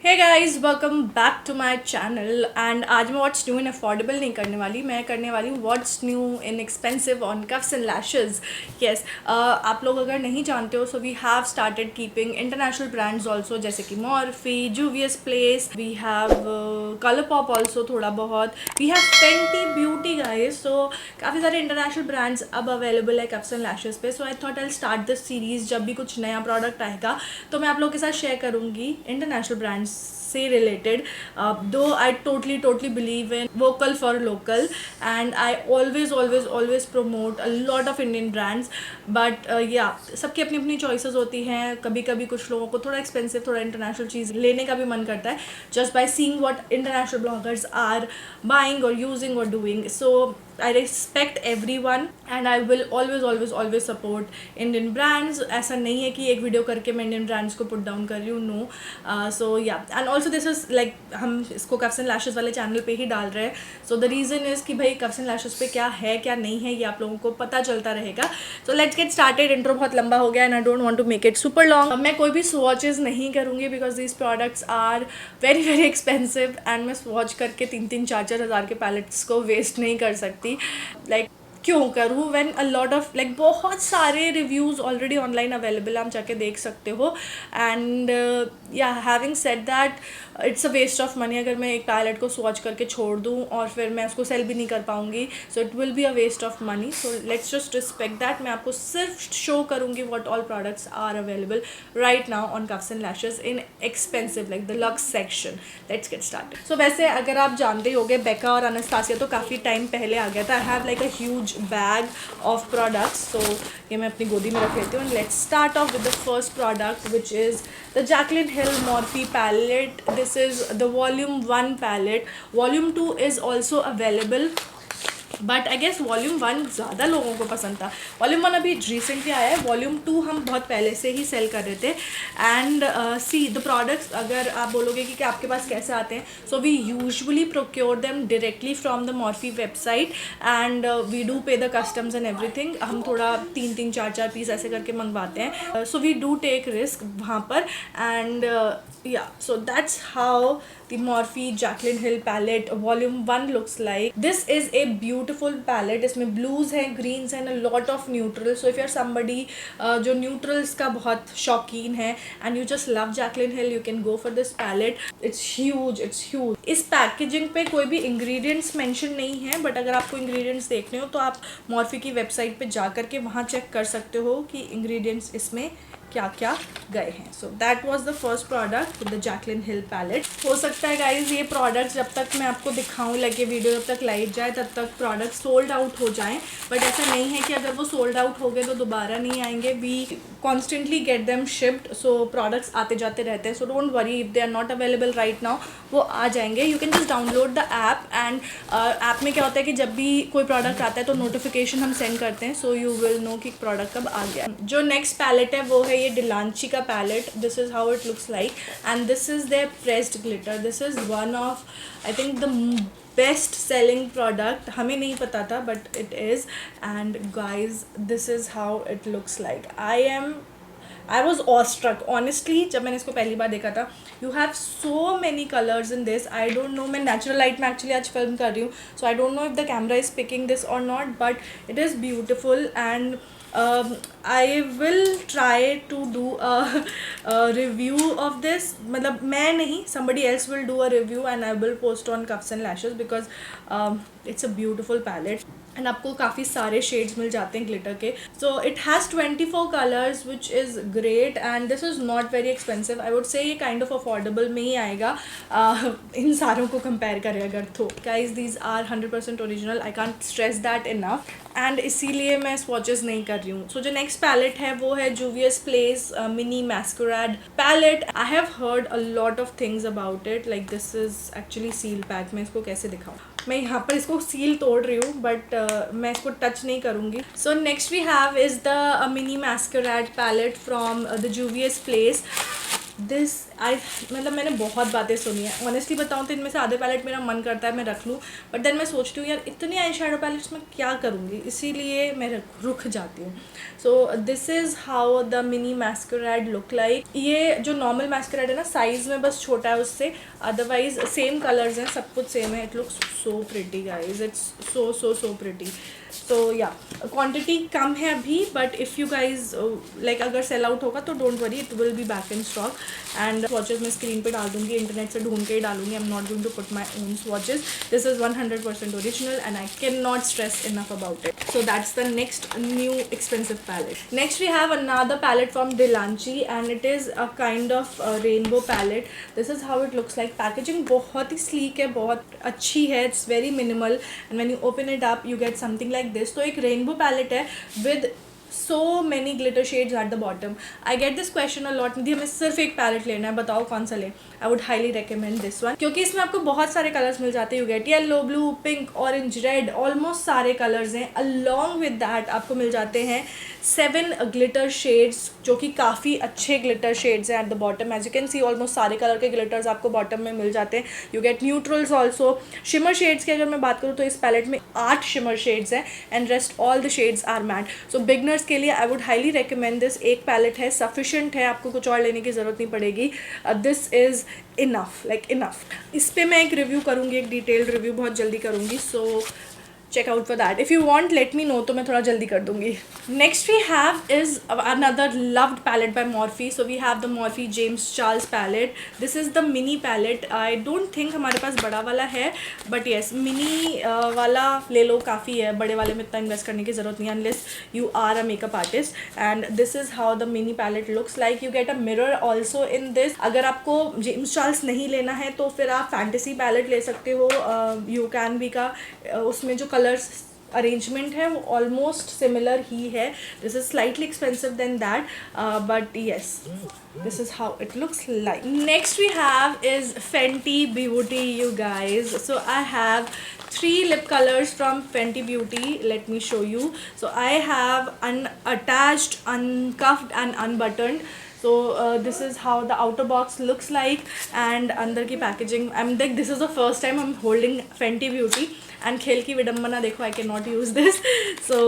Hey guys, welcome back to my channel. And आज मैं what's new इन affordable नहीं करने वाली, मैं करने वाली हूँ what's new in expensive on cuffs and lashes. Yes, आप लोग अगर नहीं जानते हो, so we have started keeping international brands also, जैसे कि Morphe, Juvia's Place, we have ColourPop also थोड़ा बहुत, we have Fenty Beauty guys. So काफ़ी सारे इंटरनेशनल ब्रांड्स अब अवेलेबल है कफ्स एंड लैशेज़ पे। So I thought I start this series. जब भी कुछ नया प्रोडक्ट आएगा तो मैं आप लोगों के साथ शेयर करूँगी इंटरनेशनल ब्रांड्स से रिलेटेड। दो I totally believe in vocal for local and I always promote a lot of Indian brands. But या सबकी अपनी अपनी चॉइसेस होती हैं। कभी कभी कुछ लोगों को थोड़ा एक्सपेंसिव, थोड़ा इंटरनेशनल चीज़ लेने का भी मन करता है, just by seeing what international bloggers are buying और यूजिंग और doing. So I respect everyone and I will always support Indian brands. ऐसा नहीं है कि एक वीडियो करके मैं इंडियन ब्रांड्स को पुट डाउन कर रही हूँ, नो। सो या and also this is like हम इसको कफ्स एंड लैशेज़ वाले चैनल पे ही डाल रहे हैं। सो द रीज़न इज़ कि भाई कफ्स एंड लैशेज़ पे क्या है क्या नहीं है ये आप लोगों को पता चलता रहेगा। So let's get started. Intro बहुत लंबा हो गया and I don't want to make it super long. मैं कोई भी स्वॉचेस नहीं करूँगी because these products are very expensive and मैं स्वॉच करके 3-4 हज़ार के पैलेट्स को वेस्ट नहीं कर सकती। लाइक क्यों करूँ when a lot of like बहुत सारे रिव्यूज़ ऑलरेडी ऑनलाइन अवेलेबल, आप जाके देख सकते हो। And yeah having said that it's a waste of money. अगर मैं एक पैलेट को स्वॉच करके छोड़ दूँ और फिर मैं उसको सेल भी नहीं कर पाऊँगी, so it will be a waste of money. So let's just respect that. मैं आपको सिर्फ शो करूँगी what all products are available right now on cuffs and lashes in expensive like the luxe section. Let's get started. So वैसे अगर आप जानते ही होगे, बेका और अनास्तासिया तो काफ़ी टाइम पहले आ गया था। I have like a huge bag of products. So ये मैं अपनी गोदी में रख लेती हूँ। Let's start off with the first product which is the Jaclyn Hill Morphe palette. This is the volume 1 palette. Volume 2 is also available, but I guess volume 1 ज़्यादा लोगों को पसंद था। वॉल्यूम 1 अभी रिसेंटली आया है, वॉल्यूम 2 हम बहुत पहले से ही सेल कर रहे थे। एंड सी द प्रोडक्ट्स, अगर आप बोलोगे कि आपके पास कैसे आते हैं, so we usually procure them directly from the Morphe website and we do pay the customs and everything. हम थोड़ा 3-4 पीस ऐसे करके मंगवाते हैं। So we do take risk वहाँ पर। And yeah so that's how the Morphe Jaclyn Hill palette volume 1 looks like. This is a beautiful palette. इसमें blues हैं, greens हैं, a lot of neutrals. So if you're somebody जो neutrals का बहुत शौकीन है and you just love Jaclyn Hill, you can go for this palette. It's huge. इस packaging पे कोई भी ingredients mention नहीं है, बट अगर आपको ingredients देखने हो तो आप Morphe की वेबसाइट पे जा करके वहाँ चेक कर सकते हो कि ingredients इसमें क्या क्या गए हैं। So that was the first product, the Jaclyn Hill palette. हो सकता है गाइज ये प्रोडक्ट जब तक मैं आपको दिखाऊं, लगे वीडियो जब तक लाइव जाए तब तक प्रोडक्ट सोल्ड आउट हो जाएं, बट ऐसा नहीं है कि अगर वो सोल्ड आउट हो गए तो दोबारा नहीं आएंगे। We constantly get them shipped, so products आते जाते रहते हैं। So don't worry if they are not available right now, वो आ जाएंगे। You can just download the app and app में क्या होता है कि जब भी कोई प्रोडक्ट आता है तो नोटिफिकेशन हम सेंड करते हैं, सो यू विल नो कि प्रोडक्ट कब आ गया। जो नेक्स्ट पैलेट है वो है ये डिलांची का palette. This is how it looks like and this is their pressed glitter. This is one of I think the best selling product. हमें नहीं पता था but it is. And guys this is how it looks like. I was awestruck honestly जब मैंने इसको पहली बार देखा था. You have so many colours in this. I don't know, मैं नेचुरल लाइट में एक्चुअली आज फिल्म कर रही हूँ, so I don't know if the camera is picking this और not, but it is beautiful. And I will try to do a review of this. मतलब मैं नहीं, somebody else will do a review and I will post on Cuffs and Lashes because it's a beautiful palette. And आपको काफ़ी सारे shades मिल जाते हैं glitter के. So it has 24 colours which is great and this is not very expensive. I would say ये kind of affordable में ही आएगा इन सारों को कंपेयर करें अगर तो. Guys these are 100% original. I can't stress that enough and इसीलिए मैं स्वॉचेस नहीं कर रही हूँ. सो जो नेक्स्ट पैलेट है वो है Juvia's Place mini masquerade palette. I have heard a lot of things about it. Like this is actually seal pack. मैं इसको कैसे दिखाऊँ, मैं यहाँ पर इसको सील तोड़ रही हूँ बट मैं इसको टच नहीं करूँगी. So next we have is the mini masquerade palette from the Juvia's Place. This I मतलब मैंने बहुत बातें सुनी है ऑनेस्टली बताऊँ तो, इनमें से आधे पैलेट मेरा मन करता है मैं रख लूँ, बट देन मैं सोचती हूँ यार इतनी आई शेडो पैलेट्स में क्या करूँगी, इसीलिए मैं रुक जाती हूँ. सो this is how the mini massacred look like. ये जो नॉर्मल मैस्करेड है ना, साइज़ में बस छोटा है उससे, अदरवाइज सेम कलर्स हैं, सब कुछ सेम है. It looks so pretty guys, it's so pretty. So या क्वांटिटी कम है अभी, but if you guys like अगर सेल आउट होगा तो don't worry, it will be back in stock. And swatches मैं स्क्रीन पे डाल दूँगी, इंटरनेट से ढूंढ के ही डालूंगी. I am not going to put my own swatches. This is 100% original and I can not stress enough about it. So that's the next new expensive palette. Next we have another palette from Delanci and it is a kind of rainbow palette. This is how it looks like. Packaging बहुत ही sleek है, बहुत अच्छी है. It's very minimal and when you open it up you get something like this. तो एक rainbow palette है with so many glitter shades at the bottom. I get this question a lot. निधि हमें सिर्फ एक पैलेट लेना है, बताओ कौन सा ले. I would highly recommend this one क्योंकि इसमें आपको बहुत सारे कलर्स मिल जाते हैं. You get yellow, blue, pink, orange, red, almost सारे कलर्स हैं. Along with that आपको मिल जाते हैं 7 glitter shades जो कि काफ़ी अच्छे glitter shades हैं at the bottom. As you can see almost सारे कलर के glitters आपको bottom में मिल जाते हैं. You get neutrals also. Shimmer shades की अगर मैं बात करूँ तो इस पैलेट में 8 shimmer shades हैं and rest all the shades are matte. So beginners के लिए I would highly recommend this. एक पैलेट है, सफिशेंट है, आपको कुछ और लेने की ज़रूरत नहीं पड़ेगी. This is enough, like enough. इस पर मैं एक रिव्यू करूँगी, एक डिटेल्ड रिव्यू बहुत जल्दी करूँगी. सो check out for that. If you want let me know, तो मैं थोड़ा जल्दी कर दूँगी. Next we have is another loved palette by Morphe. So we have the Morphe James Charles palette. This is the mini palette. I don't think हमारे पास बड़ा वाला है, but yes mini वाला ले लो, काफ़ी है. बड़े वाले में इतना इन्वेस्ट करने की ज़रूरत नहीं unless you are a makeup artist. And this is how the mini palette looks like. You get a mirror also in this. अगर आपको James Charles नहीं लेना है तो फिर आप Fantasy palette ले सकते हो. You can be का उसमें जो कलर्स अरेंजमेंट है वो ऑलमोस्ट सिमिलर ही है. This is slightly expensive than that, but yes this is how it looks like. Next we have is Fenty Beauty, you guys. So I have 3 lip colors from Fenty Beauty. Let me show you. So I have unattached, uncuffed and unbuttoned. So this is how the outer box looks like and अंदर की packaging. I'm like this is the first time I'm holding Fenty Beauty. And खेल की विडम्बना देखो, आई can not use this. So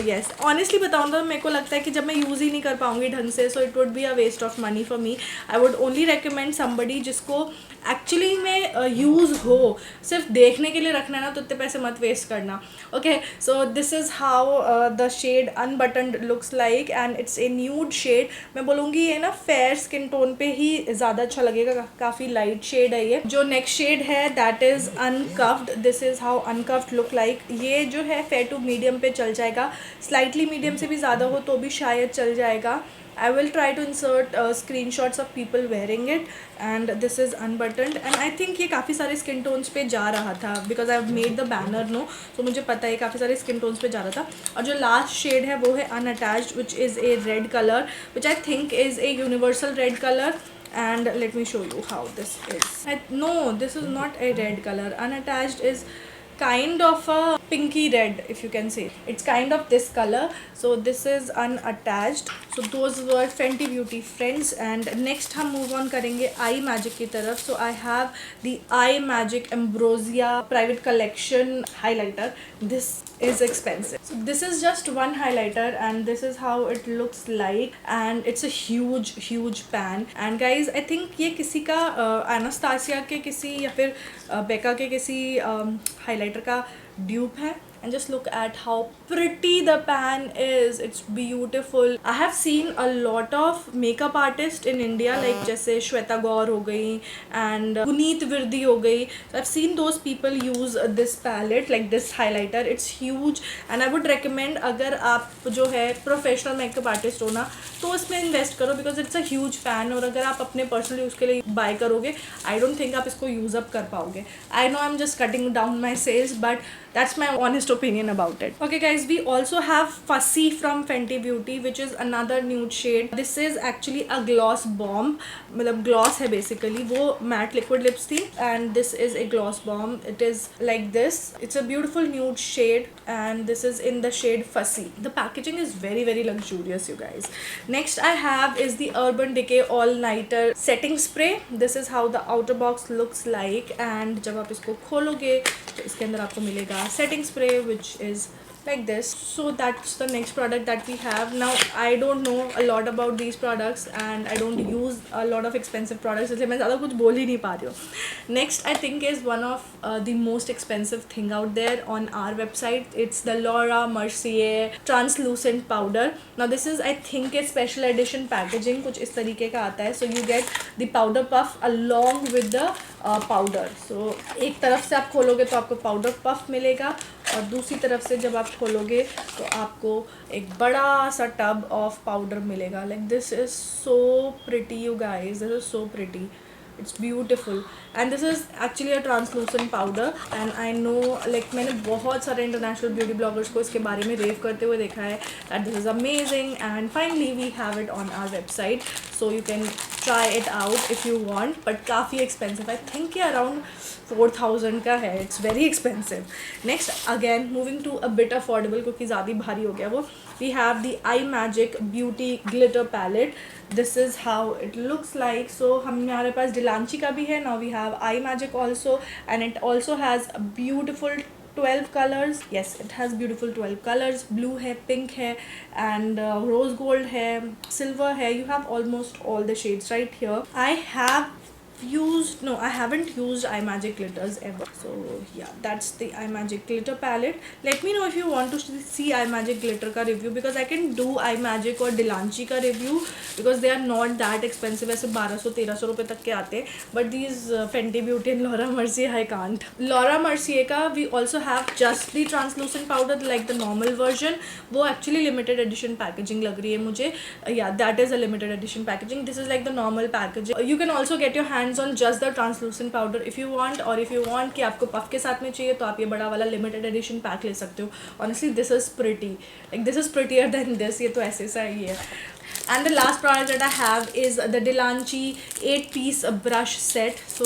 yes honestly बताऊँ तो मेरे को लगता है कि जब मैं यूज़ ही नहीं कर पाऊँगी ढंग से, so it would be a waste of money for me. I would only recommend somebody जिसको एक्चुअली में यूज़ हो. सिर्फ देखने के लिए रखना है ना, तो इतने पैसे मत वेस्ट करना. Okay, so this is how the shade unbuttoned looks like and it's a nude shade. मैं बोलूँगी ये ना फेयर स्किन टोन पे ही ज़्यादा अच्छा लगेगा, काफ़ी लाइट शेड है ये. जो नेक्स्ट शेड है that is uncuffed. This is how uncuffed look like. ये जो है फेयर टू मीडियम पे चल जाएगा, स्लाइटली मीडियम से भी ज़्यादा हो तो भी शायद चल जाएगा. I will try to insert screenshots of people wearing it and this is unbuttoned and I think ये काफ़ी सारे skin tones पे जा रहा था because I have made the banner no, so मुझे पता है काफ़ी सारे skin tones पे जा रहा था. और जो last shade है वो है unattached which is a red color which I think is a universal red color. And let me show you how this is. No, this is not a red color. Unattached is kind of a pinky red, if you can say. It's kind of this color. So this is unattached. So those were Fenty Beauty friends. And next हम move on करेंगे Imagic की तरफ. So I have the Imagic Ambrosia Private Collection highlighter. This is expensive. So this is just one highlighter and this is how it looks like and it's a huge pan. And guys I think ये किसी का Anastasia के किसी या फिर Becca के किसी highlighter का dupe है. And just look at how pretty the pan is. It's beautiful. I have seen a lot of makeup artists in India like जैसे श्वेता गौर हो गई and पुनीत विर्दी हो गई. So I've seen those people use this palette like this highlighter. It's huge and I would recommend अगर आप जो है professional makeup artist हो ना तो इसमें invest करो because it's a huge pan. और अगर आप अपने personal use के लिए buy करोगे I don't think आप इसको use up कर पाओगे. I know I'm just cutting down my sales but that's my honest opinion about it. Okay guys, we also have Fussy from Fenty Beauty, which is another nude shade. This is actually a gloss bomb, मतलब gloss है basically, वो matte liquid lips थी, and this is a gloss bomb. It is like this. It's a beautiful nude shade, and this is in the shade Fussy. The packaging is very very luxurious, you guys. Next I have is the Urban Decay All Nighter Setting Spray. This is how the outer box looks like, and जब आप इसको खोलोगे तो इसके अंदर आपको मिलेगा setting spray, which is like this. So that's the next product that we have. Now I don't know a lot about these products and I don't use a lot of expensive products, इसलिए मैं ज़्यादा कुछ बोल ही नहीं पा रही हूँ. Next I think is one of the most expensive thing out there on our website. It's the Mercier Translucent powder. Now this is I think a special edition packaging, कुछ इस तरीके का आता है. So you get the powder puff along with the powder. So एक तरफ से आप खोलोगे तो आपको powder puff मिलेगा, और दूसरी तरफ से जब आप खोलोगे तो आपको एक बड़ा सा टब ऑफ पाउडर मिलेगा. Like this is so pretty you guys, this is so pretty, it's beautiful. And this is actually a translucent powder, and I know like मैंने बहुत सारे international beauty bloggers को इसके बारे में रेव करते हुए देखा है that this is amazing, and finally we have it on our website, so you can try it out if you want. But काफ़ी expensive, I think ये around 4000 का है. It's very expensive. Next again moving to a bit affordable क्योंकि ज़्यादा भारी हो गया वो, we have the Imagic Beauty Glitter Palette. This is how it looks like. So हमारे पास Delanci का भी है. Now we have Imagic also, and it also has a beautiful 12 colors. Yes, it has beautiful 12 colors. Blue है, pink है, and rose gold है, silver है. You have almost all the shades right here. I haven't used Imagic glitters ever. So yeah, that's the Imagic glitter palette. Let me know if you want to see Imagic glitter का review, because I can do Imagic और Delanci का review because they are not that expensive. ऐसे 1200-1300 रुपये तक के आते हैं. But these Fenty Beauty and Laura Mercier I can't. Laura Mercier का we also have just the translucent powder like the normal version. वो actually limited edition packaging लग रही है मुझे. Yeah, that is a limited edition packaging. This is like the normal packaging. You can also get your hands on just the translucent powder if you want, or if you want कि आपको puff के साथ में चाहिए तो आप ये बड़ा वाला limited edition pack ले सकते हो. Honestly this is pretty, like this is prettier than this. ये तो ऐसे सा ही है. And the last product that I have is the Delanci 8-piece brush set. So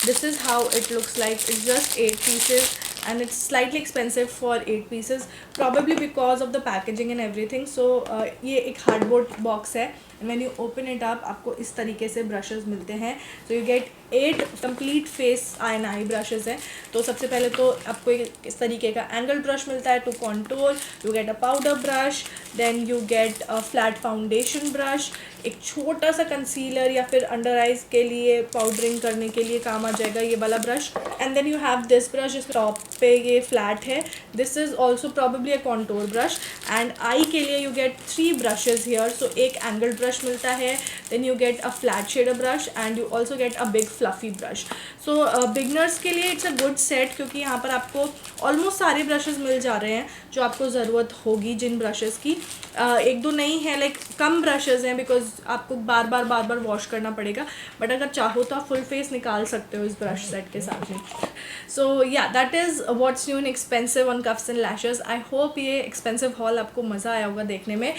this is how it looks like. It's just 8 pieces and it's slightly expensive for 8 pieces, probably because of the packaging and everything. So ये एक cardboard box है, and when you open it up आपको इस तरीके से brushes मिलते हैं. So you get 8 complete face and eye brushes हैं. तो सबसे पहले तो आपको इस तरीके का angled brush मिलता है to contour. You get a powder brush, then you get a flat foundation brush, एक छोटा सा कंसीलर या फिर अंडर आइज के लिए पाउडरिंग करने के लिए काम आ जाएगा ये वाला brush. And then you have this brush, इस टॉप पे ये फ्लैट है. This is also probably a contour brush. And I के लिए you get 3 brushes here. So एक एंगल ब्रश मिलता है, then you get a flat shader brush, and you also get a big fluffy brush. So beginners के लिए it's a good set, क्योंकि यहाँ पर आपको ऑलमोस्ट सारे ब्रशेज मिल जा रहे हैं जो आपको ज़रूरत होगी जिन ब्रशेज़ की. एक दो नहीं है, लाइक कम ब्रशेज़ हैं बिकॉज आपको बार बार वॉश करना पड़ेगा. बट अगर चाहो तो आप फुल फेस निकाल सकते हो इस ब्रश सेट के साथ में. सो या that is what's new in expensive on cuffs and lashes. I hope ये एक्सपेंसिव हॉल आपको मज़ा आया होगा देखने में.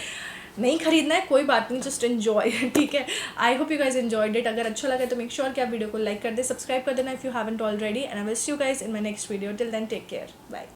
नहीं खरीदना है कोई बात नहीं, जस्ट एन्जॉय. ठीक है, I hope you guys enjoyed it. अगर अच्छा लगा तो मेक श्योर कि आप वीडियो को लाइक कर दे, सब्सक्राइब कर देना if you haven't already, and I will see you guys in my next video. Till then take care, bye.